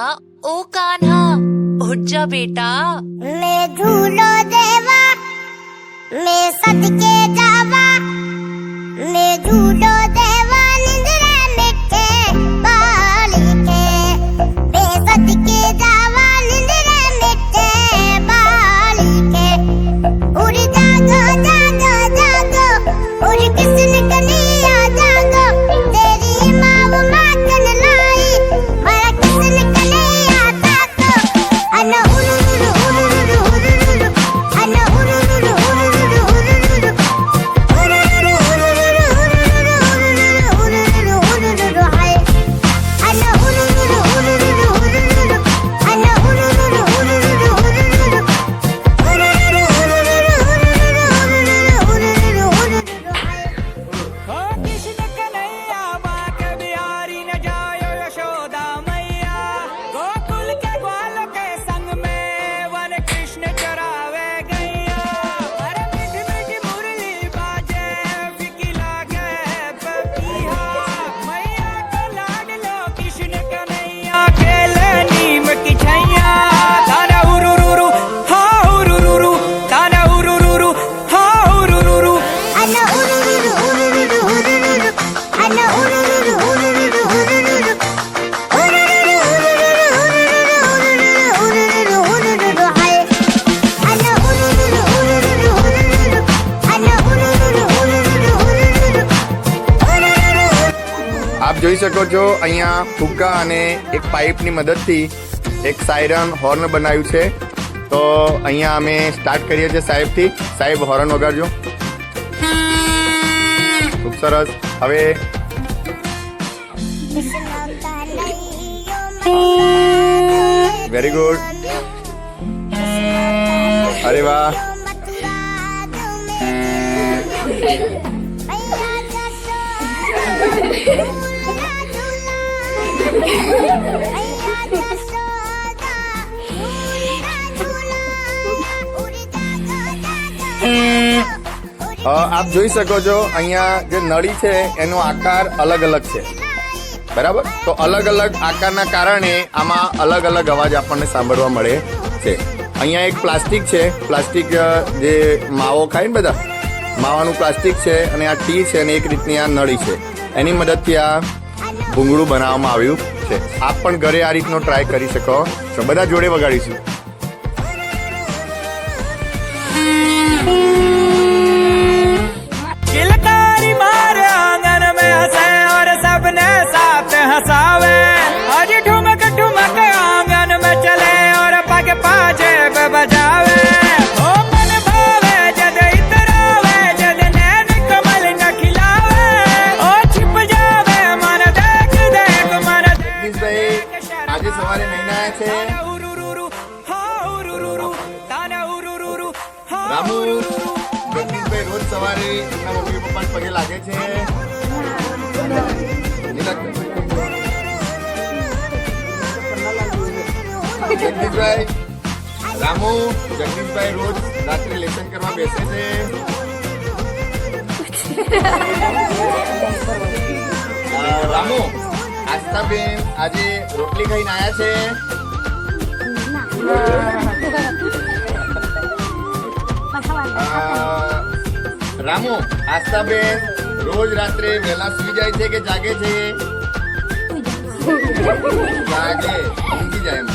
ओ कान्हा उठ जा बेटा। मैं झूलो देवा मैं सदके जावा मैं झूलो देवा निंद्रा मिटे बाली के मैं सदके जावा निंद्रा मिटे बाली के उड़ जागो जागो जागो उड़ किसन कन्हैया जागो तेरी माँ माखन लाई मारा किसन कन्हैया ताको अन उरुरु उरुरु उरुरु अन उरुरु उरुरु उरुरु उरुरु उरुरु उरुरु उरुरु हाय अन उरुरु उरुरु उरुरु अन उरुरु उरुरु उरुरु उरुरु उरुरु उरुरु हाय। कृष्ण कन्हैया बांके बिहारी न जायो यशोदा मैया गोकुल के ग्वालों के संग में वन कृष्ण चरावे गैया अरे मीठी मीठी मुरली बाजे फीकी लागे पपीहा मैया को लाड लो कृष्ण कन्हैया खेले नीम की छैया ताना उरुरुरु हा उरुरुरु ताना उरुरुरु हा उरुरुरु अन उरुरु उरुरु उरुरु अन उरुरु उरुरु उरुरु उरुरु उरुरु उरुरु हाय अन उरुरु उरुरु उरुरु अन उरुरु उरुरु उरुरु આપ જોઈ શકો છો અહીંયા ફુગ્ગા અને એક પાઇપની મદદથી એક સાયરન હોર્ન બનાવ્યું છે. તો અહીંયા અમે સ્ટાર્ટ કરીએ છીએ સાહેબથી. સાહેબ હોર્ન વગાડજો. ખૂબ સરસ. હવે વેરી ગુડ. અરે વાહ. આપ જોઈ શકો છો અહીંયા જે નળી છે એનો આકાર અલગ અલગ છે, બરાબર. તો અલગ અલગ આકારના કારણે આમાં અલગ અલગ અવાજ આપણને સાંભળવા મળે છે. અહીંયા એક પ્લાસ્ટિક છે, પ્લાસ્ટિક જે માવો ખાય ને બધા, માવાનું પ્લાસ્ટિક છે, અને આ ટી છે, અને એક રીતની આ નળી છે. એની મદદથી આ ભૂંગળું બનાવવામાં આવ્યું છે. આપ પણ ઘરે આ રીતનો ટ્રાય કરી શકો છો. બધા જોડે વગાડીશું. किलकारी मारे आंगन में हंसे और सबने साथ हंसावे आज ठुमक ठुमक आंगन में चले और पग पाजे पे बजावे ओ मन भावे जद इतरावे जद नैन कमल न खिलावे ओ छिप जावे मन देख देख मन જગદીશભાઈ આજે સવારે નહીં આવ્યા છે. उरुरुरु हा उरुरुरु ताना उरुरुरु हा રામુ, જગદીશભાઈ રોજ સવારે એમના મમ્મી પપ્પા પગે લાગે છે. નહીં લાગતું? જગદીશભાઈ, રામુ, જગદીશભાઈ રોજ રાત્રે લેસન કરવા બેસે છે. રામુ, આસ્થાબેન આજે રોટલી ખાઈને આયા છે. રામુ, આસ્થાબેન રોજ રાત્રે વહેલા સુઈ જાય છે કે જાગે છે? જાગે, ઊંઘી જાય એમ.